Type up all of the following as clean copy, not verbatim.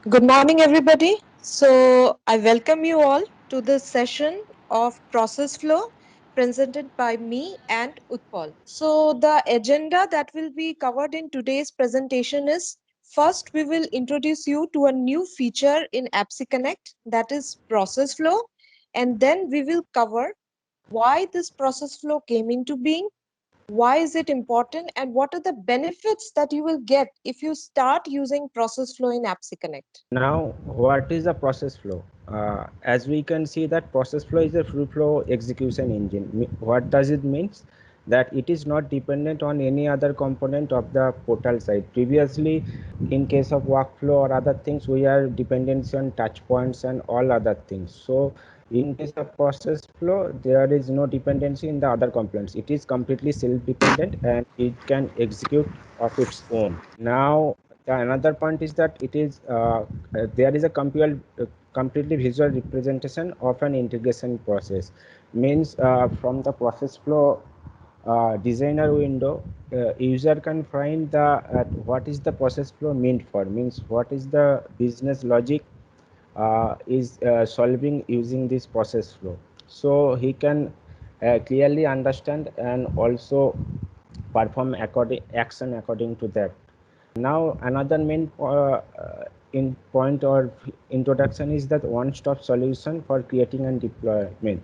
Good morning, everybody. So, I welcome you all to this session of Process Flow presented by me and Utpal. So, the agenda that will be covered in today's presentation is first, we will introduce you to a new feature in APPSeCONNECT, that is Process Flow, and then we will cover why this process flow came into being, why is it important, and what are the benefits that you will get if you start using process flow in APPSeCONNECT. Now, what is a process flow? As we can see that process flow is a free flow execution engine. What does it means? That it is not dependent on any other component of the portal side. Previously, in case of workflow or other things, we are dependency on touch points and all other things. So in case of process flow, there is no dependency in the other components. It is completely self-dependent and it can execute of its own. Now, another point is that it is there is a completely visual representation of an integration process. Means from the process flow designer window, user can find the what is the process flow meant for. Means what is the business logic is solving using this process flow. So he can clearly understand and also perform action according to that. Now another main in point or introduction is that one-stop solution for creating and deployment.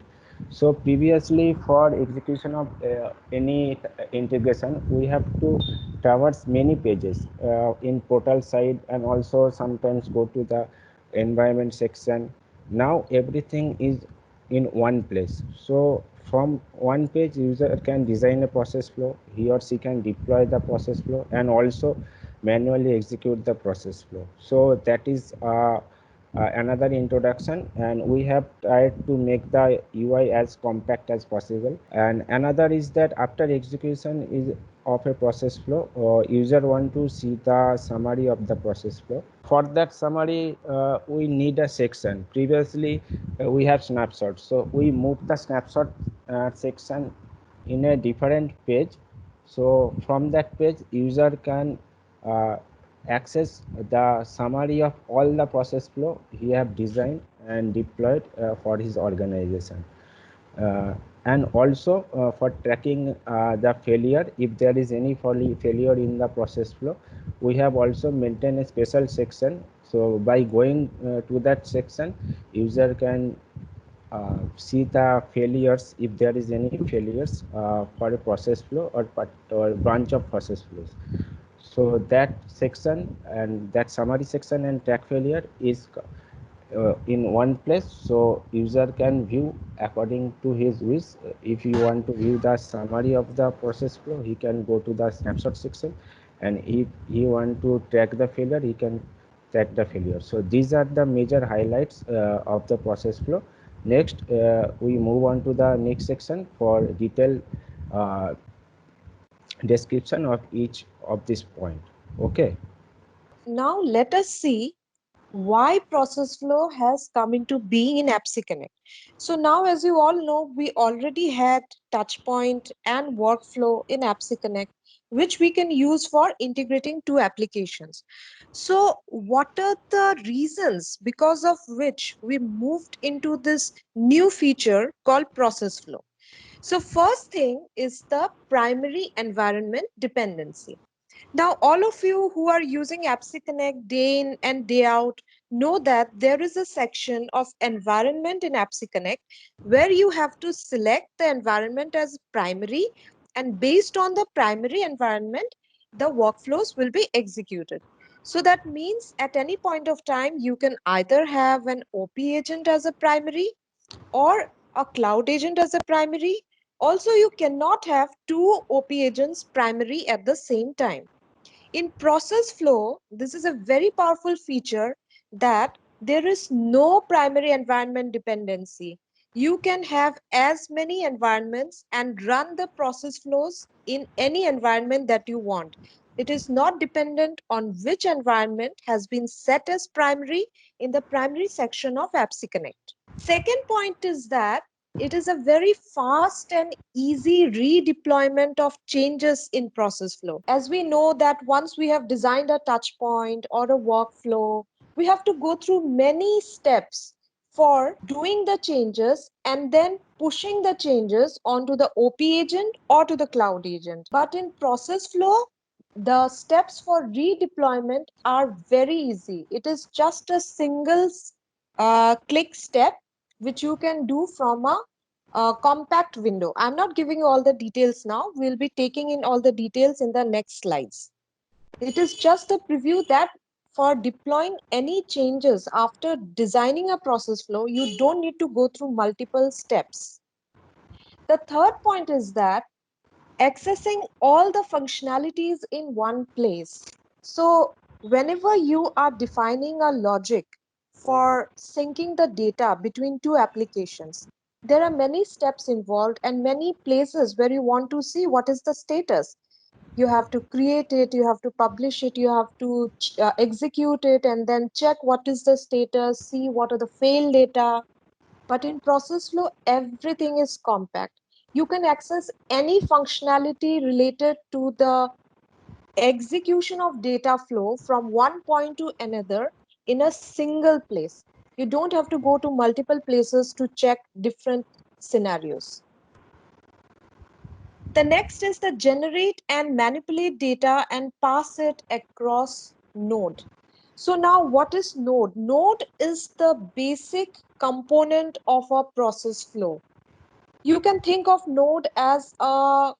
So previously for execution of any integration, we have to traverse many pages in portal side and also sometimes go to the environment section. Now everything is in one place. So from one page, user can design a process flow. He or she can deploy the process flow and also manually execute the process flow. So that is another introduction, and we have tried to make the UI as compact as possible. And another is that after execution is of a process flow, user want to see the summary of the process flow. For that summary, we need a section. Previously, we have snapshots, so we move the snapshot section in a different page. So from that page, user can uh, access the summary of all the process flow he have designed and deployed for his organization. uh, and also for tracking the failure, if there is any failure in the process flow, we have also maintained a special section. So by going to that section, user can see the failures, if there is any failures for a process flow or branch of process flows. So that section and that summary section and track failure is in one place, so user can view according to his wish. If you want to view the summary of the process flow, he can go to the snapshot section, and if he want to track the failure, he can track the failure. So these are the major highlights of the process flow. Next, we move on to the next section for detailed uh, description of each of this point. Okay. Now, let us see why process flow has come into being in AppSeConnect. So now, as you all know, we already had touchpoint and workflow in AppSeConnect, which we can use for integrating two applications. So what are the reasons because of which we moved into this new feature called process flow? So first thing is the primary environment dependency. Now, all of you who are using AppSeConnect day in and day out know that there is a section of environment in AppSeConnect where you have to select the environment as primary, and based on the primary environment, the workflows will be executed. So that means at any point of time, you can either have an OP agent as a primary or a cloud agent as a primary. Also, you cannot have two OP agents primary at the same time. In process flow, this is a very powerful feature that there is no primary environment dependency. You can have as many environments and run the process flows in any environment that you want. It is not dependent on which environment has been set as primary in the primary section of AppSeConnect. Second point is that it is a very fast and easy redeployment of changes in process flow. As we know that once we have designed a touch point or a workflow We have to go through many steps for doing the changes and then pushing the changes onto the OP agent or to the cloud agent. But in process flow, the steps for redeployment are very easy. It is just a single click step which you can do from a compact window. I'm not giving you all the details now. We'll be taking in all the details in the next slides. It is just a preview that for deploying any changes after designing a process flow, you don't need to go through multiple steps. The third point is that accessing all the functionalities in one place. So whenever you are defining a logic for syncing the data between two applications, there are many steps involved and many places where you want to see what is the status. You have to create it, you have to publish it, you have to execute it, and then check what is the status, see what are the failed data. But in process flow, everything is compact. You can access any functionality related to the execution of data flow from one point to another in a single place. You don't have to go to multiple places to check different scenarios. The next is the generate and manipulate data and pass it across node. So now what is node? Node is the basic component of a process flow. You can think of node as a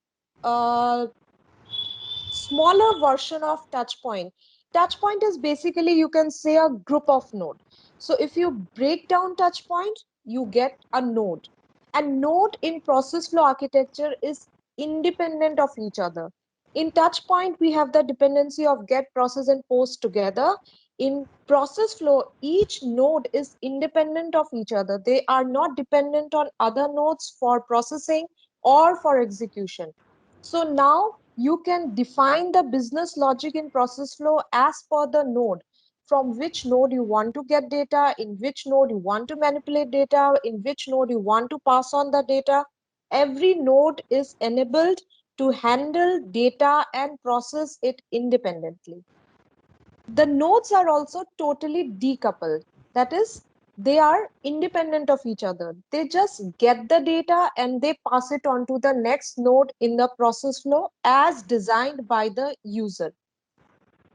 smaller version of touchpoint. Touchpoint is basically, you can say, a group of node. So if you break down touchpoint, you get a node. And node in process flow architecture is independent of each other. In touchpoint, we have the dependency of get, process, and post together. In process flow, each node is independent of each other. They are not dependent on other nodes for processing or for execution. So now you can define the business logic in process flow as per the node, from which node you want to get data, in which node you want to manipulate data, in which node you want to pass on the data. Every node is enabled to handle data and process it independently. The nodes are also totally decoupled. That is, they are independent of each other. They just get the data and they pass it on to the next node in the process flow as designed by the user.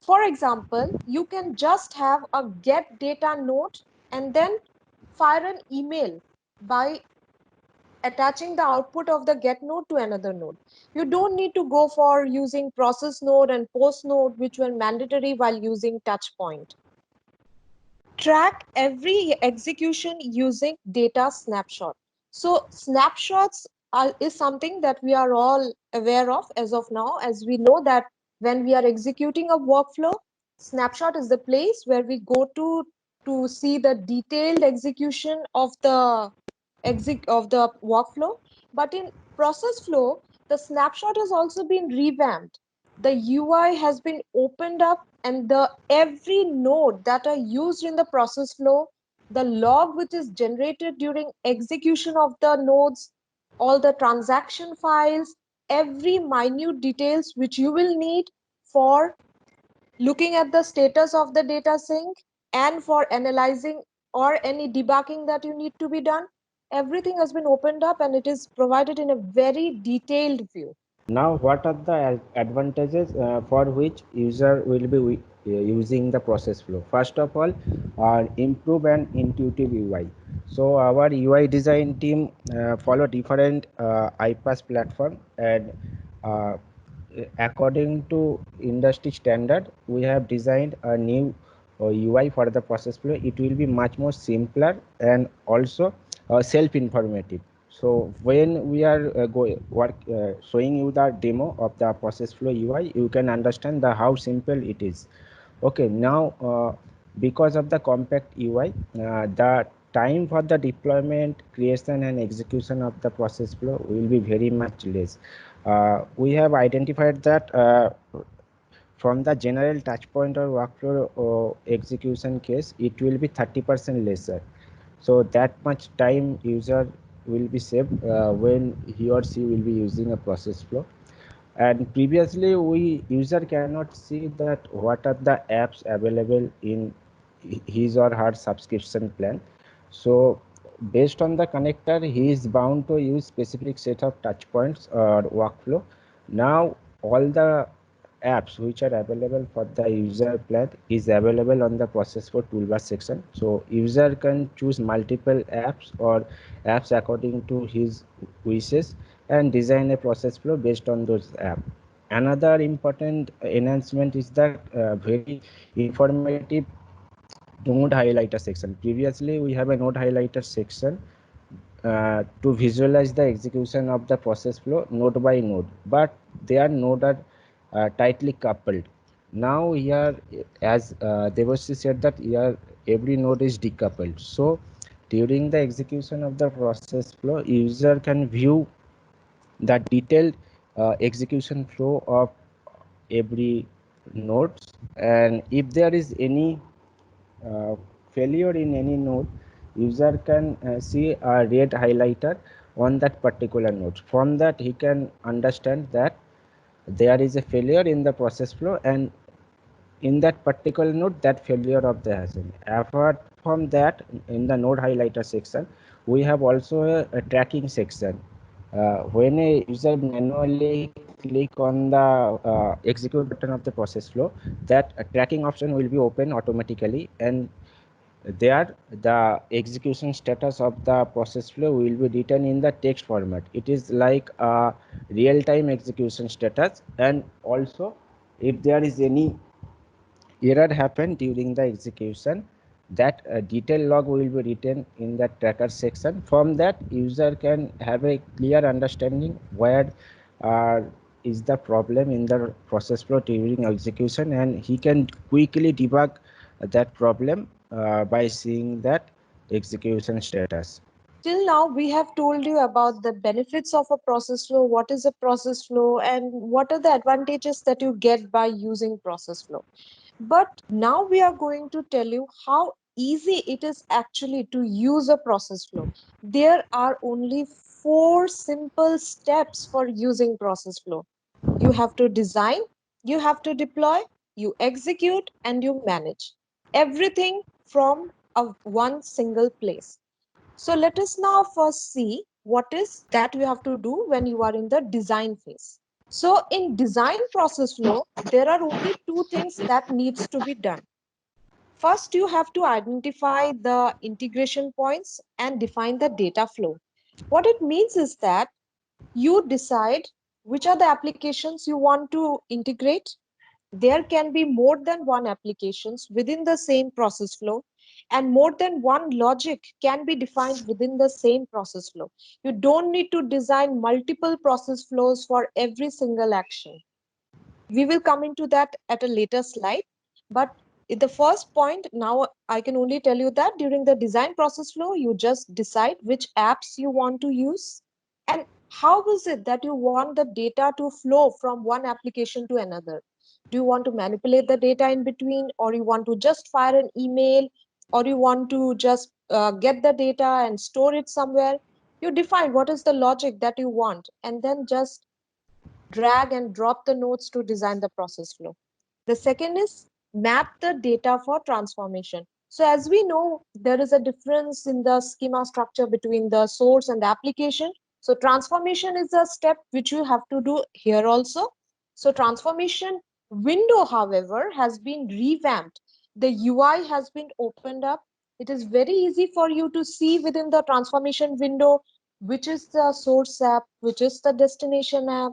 For example, you can just have a get data node and then fire an email by attaching the output of the get node to another node. You don't need to go for using process node and post node, which were mandatory while using touchpoint. Track every execution using data snapshot. So snapshots is something that we are all aware of as of now, as we know that when we are executing a workflow, snapshot is the place where we go to see the detailed execution of the workflow. But in process flow, the snapshot has also been revamped. The UI has been opened up, and the every node that are used in the process flow, the log which is generated during execution of the nodes, all the transaction files, every minute details which you will need for looking at the status of the data sync and for analyzing or any debugging that you need to be done. Everything has been opened up and it is provided in a very detailed view. Now, what are the advantages for which user will be using the process flow? First of all, improve and intuitive UI. So our UI design team follow different iPaaS platform, and uh, according to industry standard, we have designed a new UI for the process flow. It will be much more simpler and also self-informative. So when we are showing you the demo of the process flow UI, you can understand the how simple it is. Okay, now because of the compact UI, the time for the deployment, creation, and execution of the process flow will be very much less. We have identified that from the general touch point or workflow execution case, it will be 30% lesser. So that much time user will be saved when he or she will be using a process flow. And previously we user cannot see that what are the apps available in his or her subscription plan. So based on the connector, he is bound to use specific set of touch points or workflow. Now all the apps which are available for the user plan is available on the process flow toolbar section. So user can choose multiple apps or apps according to his wishes and design a process flow based on those apps. Another important enhancement is the very informative node highlighter section. Previously we have a node highlighter section to visualize the execution of the process flow node by node, but their node are tightly coupled. Now here, as Devashi said, that here every node is decoupled. So during the execution of the process flow, user can view the detailed execution flow of every nodes, and if there is any uh, failure in any node, user can see a red highlighter on that particular node. From that he can understand that there is a failure in the process flow, and in that particular node that failure of the hasn't. Apart from that, in the node highlighter section we have also a tracking section. When a user manually click on the execute button of the process flow, that tracking option will be open automatically, and there the execution status of the process flow will be written in the text format. It is like a real-time execution status, and also if there is any error happened during the execution, that detail log will be written in the tracker section. From that user can have a clear understanding where uh, is the problem in the process flow during execution, and he can quickly debug that problem by seeing that execution status. Till now, we have told you about the benefits of a process flow, what is a process flow, and what are the advantages that you get by using process flow. But now we are going to tell you how easy it is actually to use a process flow. There are only four simple steps for using process flow. You have to design, you have to deploy, you execute, and you manage everything from one single place. So let us now first see what is that you have to do when you are in the design phase. So in design process flow, there are only two things that needs to be done. First, you have to identify the integration points and define the data flow. What it means is that you decide which are the applications you want to integrate. There can be more than one applications within the same process flow, and more than one logic can be defined within the same process flow. You don't need to design multiple process flows for every single action. We will come into that at a later slide, but in the first point, now I can only tell you that during the design process flow you just decide which apps you want to use, and how is it that you want the data to flow from one application to another. Do you want to manipulate the data in between, or you want to just fire an email, or you want to just get the data and store it somewhere? You define what is the logic that you want, and then just drag and drop the nodes to design the process flow. The second is map the data for transformation. So as we know, there is a difference in the schema structure between the source and the application. So transformation is a step which you have to do here also. So transformation window, however, has been revamped. The UI has been opened up. It is very easy for you to see within the transformation window which is the source app, which is the destination app,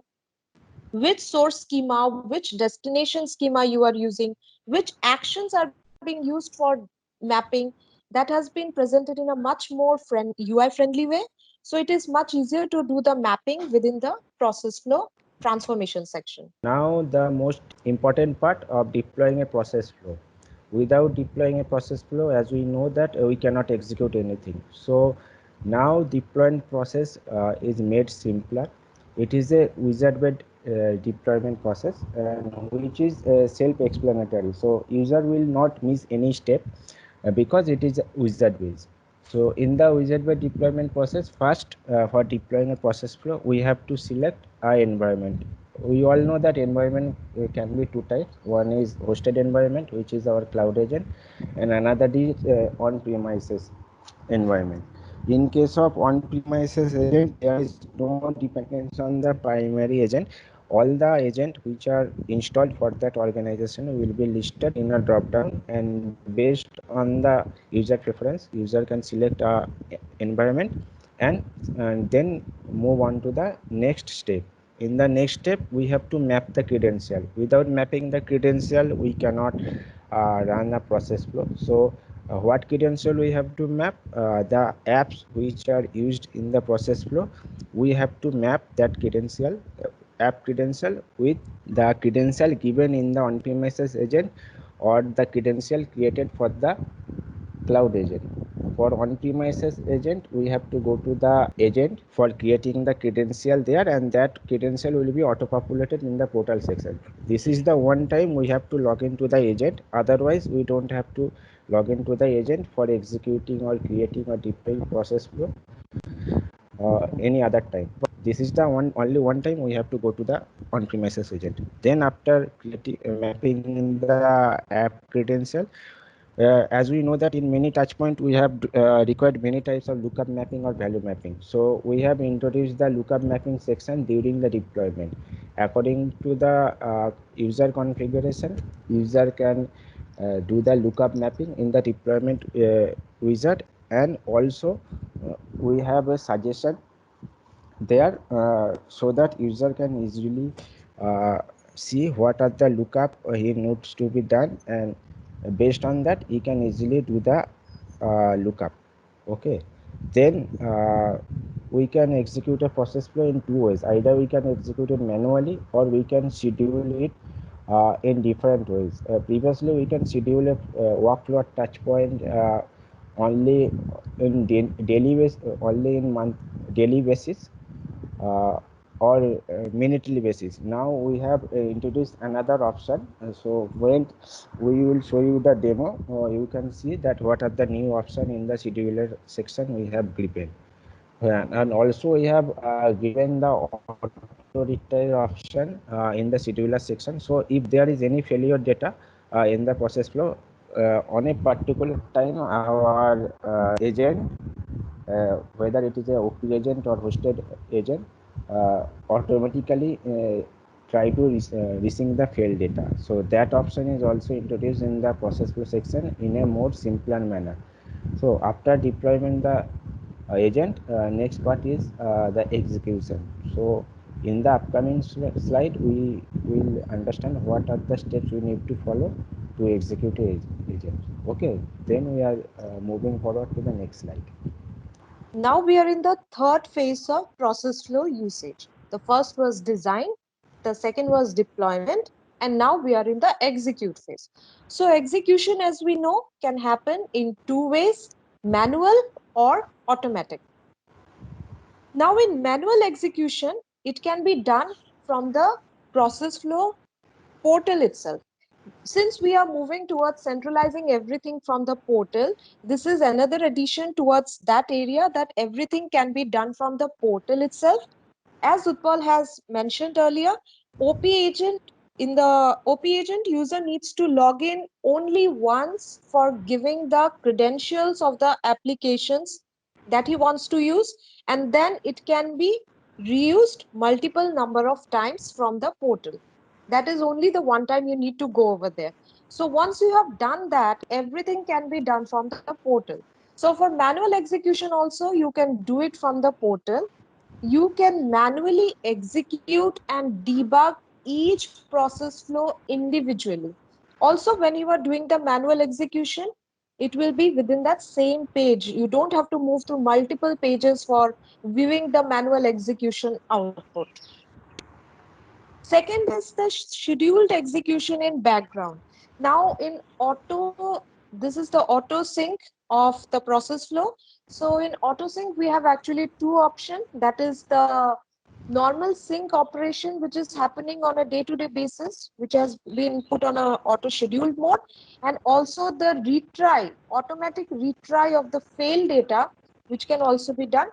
which source schema, which destination schema you are using, which actions are being used for mapping. That has been presented in a much more UI friendly way. So it is much easier to do the mapping within the process flow transformation section. Now the most important part of deploying a process flow. Without deploying a process flow, as we know that we cannot execute anything. So now deployment process is made simpler. It is a wizard-based deployment process, and which is self-explanatory. So user will not miss any step because it is wizard-based. So in the wizard-based deployment process, first for deploying a process flow, we have to select our environment. we all know that environment can be two types. One is hosted environment, which is our cloud agent, and another is on-premises environment. In case of on-premises agent, there is no dependence on the primary agent. All the agent which are installed for that organization will be listed in a drop down, and based on the user preference, user can select a environment, and, then move on to the next step. In the next step, we have to map the credential. Without mapping the credential, we cannot run a process flow. So what credential we have to map? The apps which are used in the process flow, we have to map that credential, app credential, with the credential given in the on-premises agent, or the credential created for the cloud agent. For on-premises agent, we have to go to the agent for creating the credential there, and that credential will be auto-populated in the portal section. This is the one time we have to log into the agent. Otherwise, we don't have to log into the agent for executing or creating or deploying process flow any other time. This is the only one time we have to go to the on-premises agent. Then after creating mapping the app credential, as we know that in many touch point we have required many types of lookup mapping or value mapping. So we have introduced the lookup mapping section during the deployment. According to the user configuration, user can do the lookup mapping in the deployment wizard, and also we have a suggestion there, so that user can easily uh, see what are the lookup he needs to be done, and based on that he can easily do the lookup. Okay, then we can execute a process flow in two ways. Either we can execute it manually, or we can schedule it in different ways. Previously we can schedule a workflow touch point only in daily base, only in month daily basis, or minutely basis. Now we have introduced another option. So when we will show you the demo, you can see that what are the new option in the scheduler section we have given. And also we have given the auto retire option in the scheduler section. So if there is any failure data in the process flow on a particular time, our agent, whether it is a OP agent or hosted agent, automatically try to receive the failed data. So that option is also introduced in the process flow section in a more simpler manner. So after deployment the agent, next part is the execution. So in the upcoming slide we will understand what are the steps we need to follow to execute a agent. Okay, then we are moving forward to the next slide. Now we are in the third phase of process flow usage. The first was design, the second was deployment, and now we are in the execute phase. So execution, as we know, can happen in two ways: manual or automatic. Now in manual execution, it can be done from the process flow portal itself. Since we are moving towards centralizing everything from the portal, this is another addition towards that area, that everything can be done from the portal itself. As Utpal has mentioned earlier, OP agent in the OP agent, user needs to log in only once for giving the credentials of the applications that he wants to use, and then it can be reused multiple number of times from the portal. That is only the one time you need to go over there. So once you have done that, everything can be done from the portal. So for manual execution also, you can do it from the portal. You can manually execute and debug each process flow individually. Also, when you are doing the manual execution, it will be within that same page. You don't have to move to multiple pages for viewing the manual execution output. Second is the scheduled execution in background. Now in auto, this is the auto sync of the process flow. So in auto sync, we have actually two options. That is the normal sync operation, which is happening on a day-to-day basis, which has been put on a auto scheduled mode, and also the retry, automatic retry of the failed data, which can also be done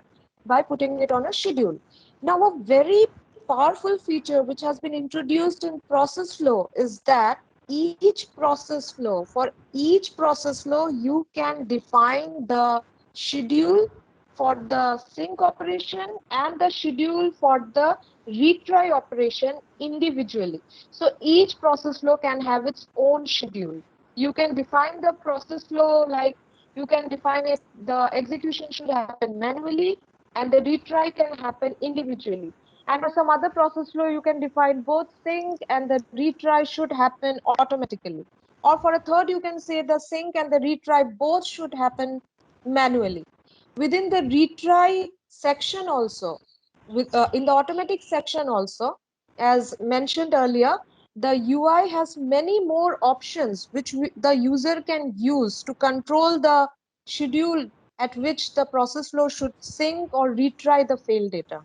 by putting it on a schedule. Now, a very powerful feature which has been introduced in process flow is that for each process flow, you can define the schedule for the sync operation and the schedule for the retry operation individually. So each process flow can have its own schedule. You can define the process flow like you can define it, the execution should happen manually and the retry can happen individually. And for some other process flow, you can define both sync and the retry should happen automatically. Or for a third, you can say the sync and the retry both should happen manually. Within the retry section also, in the automatic section also, as mentioned earlier, the UI has many more options which the user can use to control the schedule at which the process flow should sync or retry the failed data.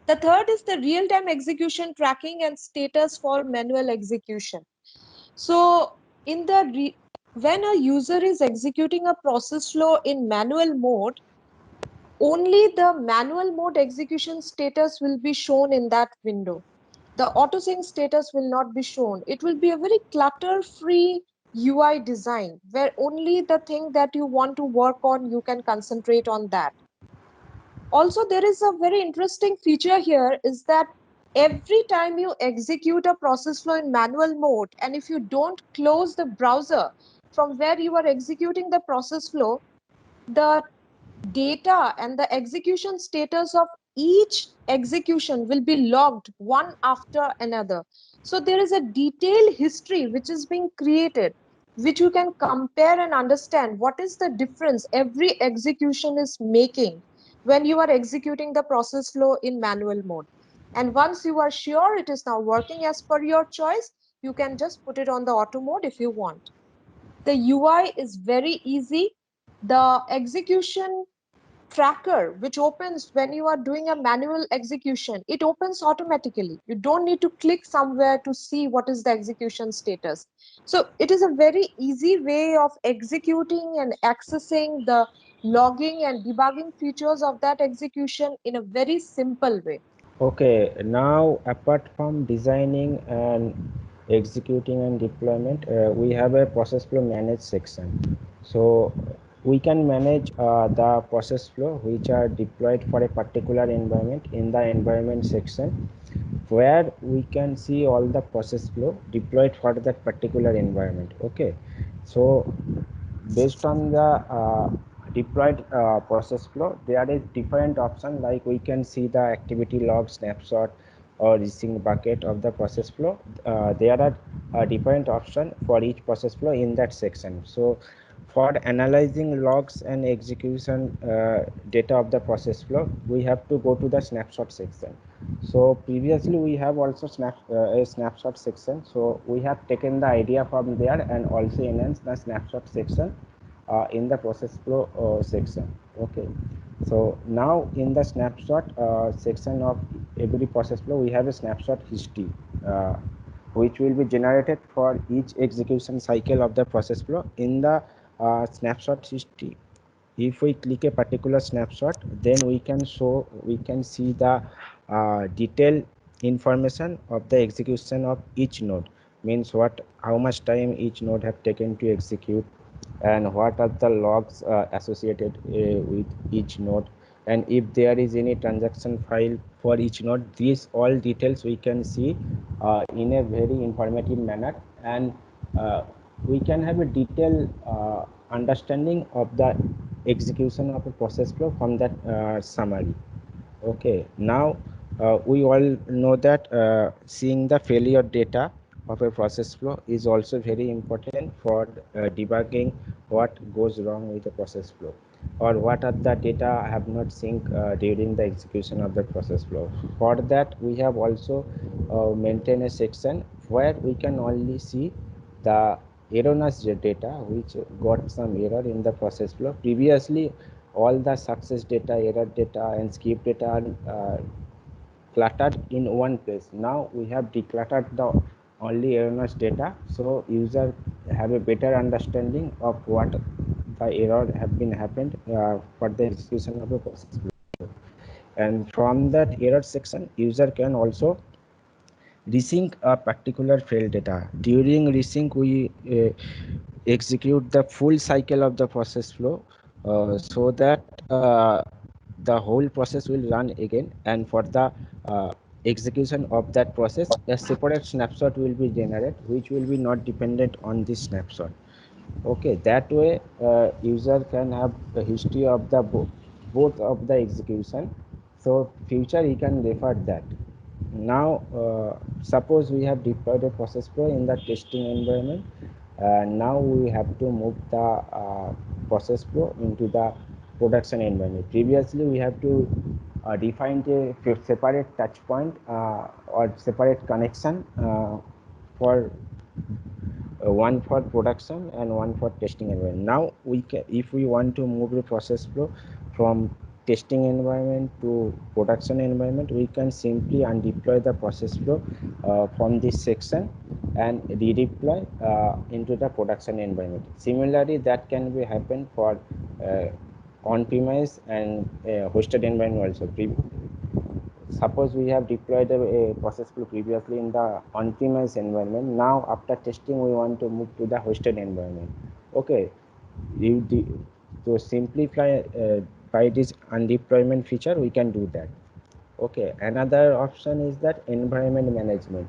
The third is the real-time execution tracking and status for manual execution. So in when a user is executing a process flow in manual mode, only the manual mode execution status will be shown in that window. The autosync status will not be shown. It will be a very clutter-free UI design where only the thing that you want to work on, you can concentrate on that. Also, there is a very interesting feature here is that every time you execute a process flow in manual mode, and if you don't close the browser from where you are executing the process flow, the data and the execution status of each execution will be logged one after another. So there is a detailed history which is being created, which you can compare and understand what is the difference every execution is making when you are executing the process flow in manual mode. And once you are sure it is now working as per your choice, you can just put it on the auto mode if you want. The UI is very easy. The execution tracker which opens when you are doing a manual execution, it opens automatically. You don't need to click somewhere to see what is the execution status. So it is a very easy way of executing and accessing the logging and debugging features of that execution in a very simple way. Okay, now apart from designing and executing and deployment, we have a process flow manage section. So we can manage the process flow which are deployed for a particular environment in the environment section, where we can see all the process flow deployed for that particular environment. Okay, so based on the deployed process flow, there is different option, like we can see the activity log snapshot or sync bucket of the process flow. There are different option for each process flow in that section. So for analyzing logs and execution data of the process flow, we have to go to the snapshot section. So previously we have also a snapshot section, so we have taken the idea from there and also enhanced the snapshot section in the process flow section. Okay, so now in the snapshot section of every process flow, we have a snapshot history uh, which will be generated for each execution cycle of the process flow. In the snapshot history, if we click a particular snapshot, then we can see the detailed information of the execution of each node, means what, how much time each node have taken to execute, and what are the logs associated with each node, and if there is any transaction file for each node. These all details we can see in a very informative manner, and uh, we can have a detailed understanding of the execution of a process flow from that summary. Okay, now we all know that seeing the failure data of a process flow is also very important for debugging what goes wrong with the process flow, or what are the data have not synced during the execution of the process flow. For that, we have also maintained a section where we can only see the erroneous data which got some error in the process flow. Previously, all the success data, error data, and skip data are cluttered in one place. Now we have decluttered the only erroneous data, so user have a better understanding of what the error have been happened for the execution of the process flow. and from that error section user can also resync a particular failed data. During resync, we execute the full cycle of the process flow so that the whole process will run again, and for the execution of that process a separate snapshot will be generated which will be not dependent on this snapshot. Okay, that way user can have a history of the both of the execution, so future he can refer that. Now suppose we have deployed a process flow in the testing environment. Now we have to move the process flow into the production environment. Previously we have to define a separate touch point or separate connection for one for production and one for testing environment. Now we can, if we want to move the process flow from testing environment to production environment, we can simply undeploy the process flow from this section and redeploy into the production environment. Similarly, that can be happen for on-premise and hosted environment also. Suppose we have deployed a process flow previously in the on-premise environment. Now after testing we want to move to the hosted environment. Okay, you to simplify by this undeployment feature we can do that. Okay, another option is that environment management.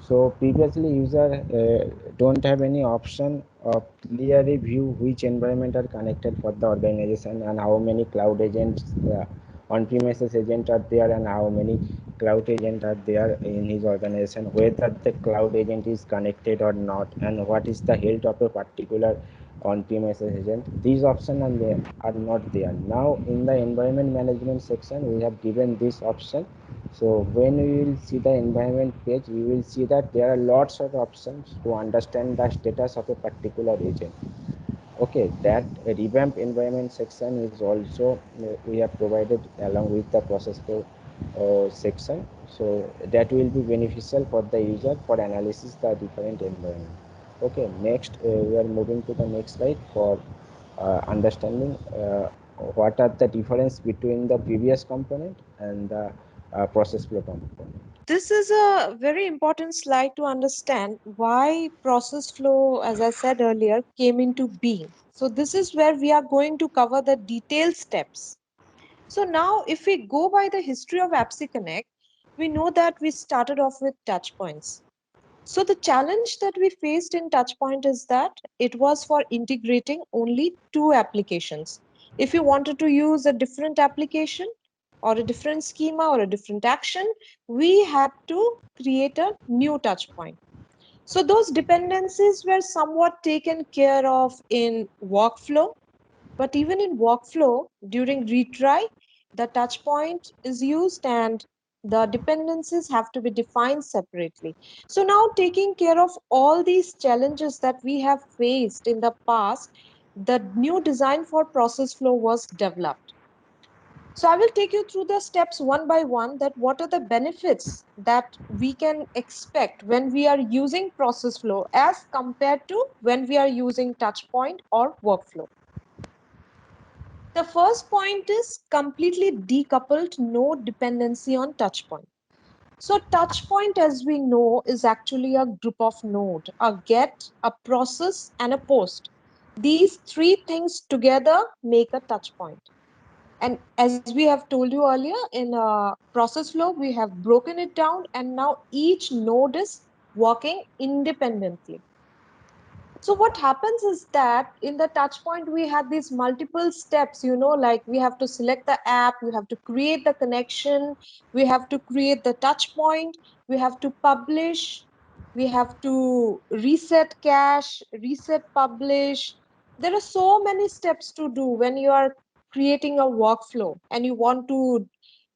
So previously user don't have any option of clearly view which environment are connected for the organization and how many cloud agents on-premises agent are there and how many cloud agent are there in his organization, whether the cloud agent is connected or not, and what is the health of a particular on-premises agent. These options are not there. Now in the environment management section we have given this option. So when we will see the environment page, we will see that there are lots of options to understand the status of a particular agent. Okay, that revamp environment section is also we have provided along with the process flow section. So that will be beneficial for the user for analysis the different environment. Okay, next we are moving to the next slide for understanding what are the difference between the previous component and the process flow component. This is a very important slide to understand why process flow, as I said earlier, came into being. So, this is where we are going to cover the detailed steps. So, now if we go by the history of AppSeConnect, we know that we started off with touch points. So, the challenge that we faced in Touchpoint is that it was for integrating only two applications. If you wanted to use a different application or a different schema or a different action, we had to create a new Touchpoint. So, those dependencies were somewhat taken care of in workflow, but even in workflow, during retry, the touch point is used and the dependencies have to be defined separately. So now taking care of all these challenges that we have faced in the past, the new design for process flow was developed. So I will take you through the steps one by one that what are the benefits that we can expect when we are using process flow as compared to when we are using touch point or workflow. The first point is completely decoupled, no dependency on touch point. So touch point, as we know, is actually a group of node, a get, a process, and a post. These three things together make a touch point. And as we have told you earlier, in process flow, we have broken it down, and now each node is working independently. So what happens is that in the touch point, we have these multiple steps, like we have to select the app, we have to create the connection, we have to create the touch point, we have to publish, we have to reset cache, reset publish. There are so many steps to do when you are creating a workflow and you want to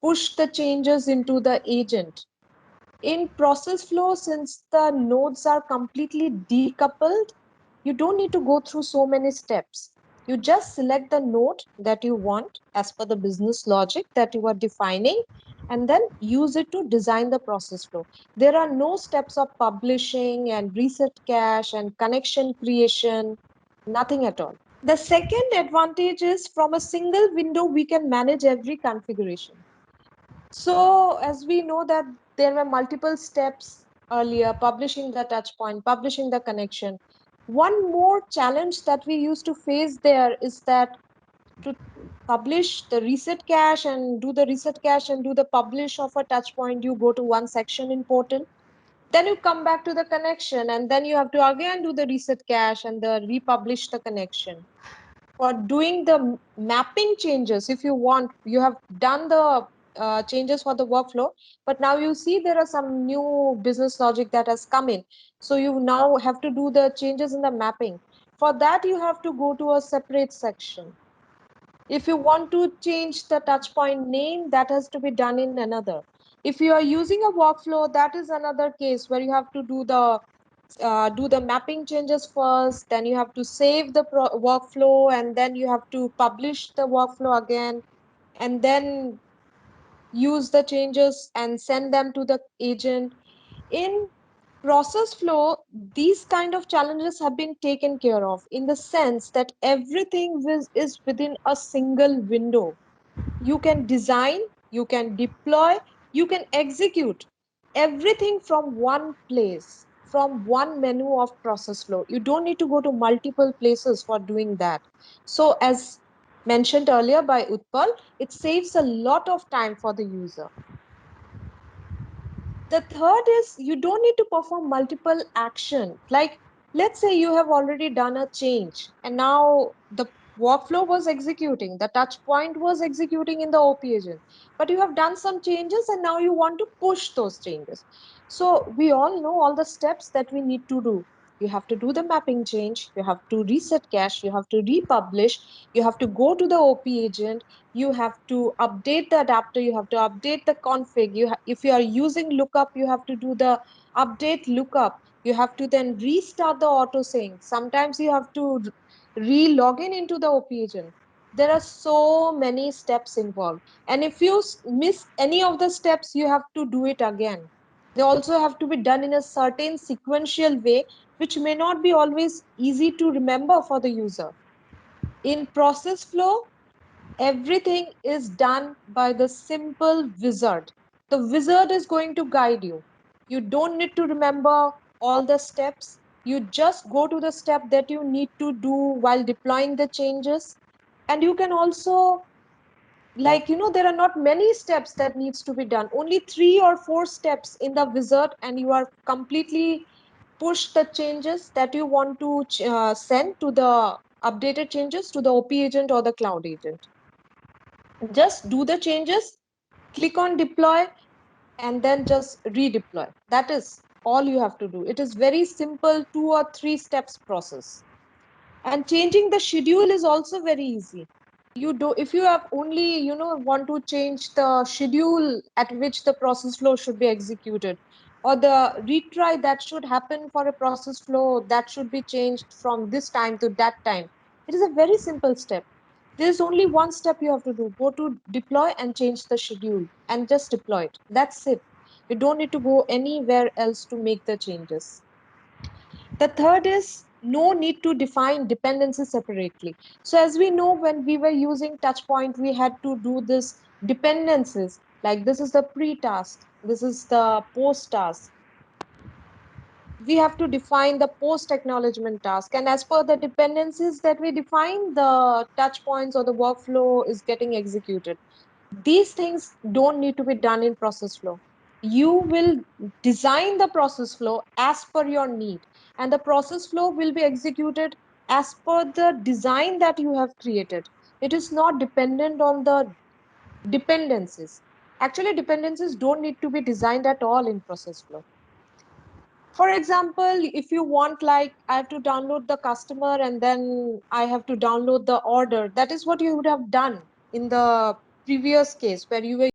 push the changes into the agent. In process flow, since the nodes are completely decoupled, you don't need to go through so many steps. You just select the node that you want as per the business logic that you are defining and then use it to design the process flow. There are no steps of publishing and reset cache and connection creation, nothing at all. The second advantage is from a single window, we can manage every configuration. So as we know that there were multiple steps earlier, publishing the touch point, publishing the connection. One more challenge that we used to face there is that to publish the reset cache and do the reset cache and do the publish of a touch point, you go to one section in portal, then you come back to the connection, and then you have to again do the reset cache and the republish the connection. For doing the mapping changes, if you want, you have done the changes for the workflow, but now you see there are some new business logic that has come in, so you now have to do the changes in the mapping. For that you have to go to a separate section. If you want to change the touch point name, that has to be done in another. If you are using a workflow, that is another case where you have to do the mapping changes first, then you have to save the workflow, and then you have to publish the workflow again, and then use the changes and send them to the agent. In process flow, these kind of challenges have been taken care of in the sense that everything is within a single window. You can design, you can deploy, you can execute everything from one place, from one menu of process flow. You don't need to go to multiple places for doing that. So as mentioned earlier by Utpal, it saves a lot of time for the user. The third is you don't need to perform multiple action. Like, let's say you have already done a change and now the workflow was executing, the touch point was executing in the OP agent, but you have done some changes and now you want to push those changes. So we all know all the steps that we need to do. You have to do the mapping change, you have to reset cache, you have to republish, you have to go to the OP agent, you have to update the adapter, you have to update the config, if you are using lookup, you have to do the update lookup, you have to then restart the auto sync, sometimes you have to re-log in into the OP agent. There are so many steps involved, and if you miss any of the steps, you have to do it again. They also have to be done in a certain sequential way, which may not be always easy to remember for the user. In process flow, everything is done by the simple wizard. The wizard is going to guide you. You don't need to remember all the steps. You just go to the step that you need to do while deploying the changes. And you can also, like, there are not many steps that needs to be done. Only 3 or 4 steps in the wizard, and you are completely push the changes that you want to send to the updated changes to the OP agent or the cloud agent. Just do the changes, click on deploy, and then just redeploy. That is all you have to do. It is very simple 2 or 3 steps process. And changing the schedule is also very easy. You do, if you have only want to change the schedule at which the process flow should be executed, or the retry that should happen for a process flow that should be changed from this time to that time, it is a very simple step. There's only one step you have to do: go to deploy and change the schedule and just deploy it. That's it. You don't need to go anywhere else to make the changes. The third is no need to define dependencies separately. So as we know, when we were using Touchpoint, we had to do this dependencies. Like, this is the pre-task, this is the post-task. We have to define the post acknowledgement task. And as per the dependencies that we define, the touch points or the workflow is getting executed. These things don't need to be done in process flow. You will design the process flow as per your need, and the process flow will be executed as per the design that you have created. It is not dependent on the dependencies. Actually, dependencies don't need to be designed at all in process flow. For example, if you want, like, I have to download the customer and then I have to download the order, that is what you would have done in the previous case where you were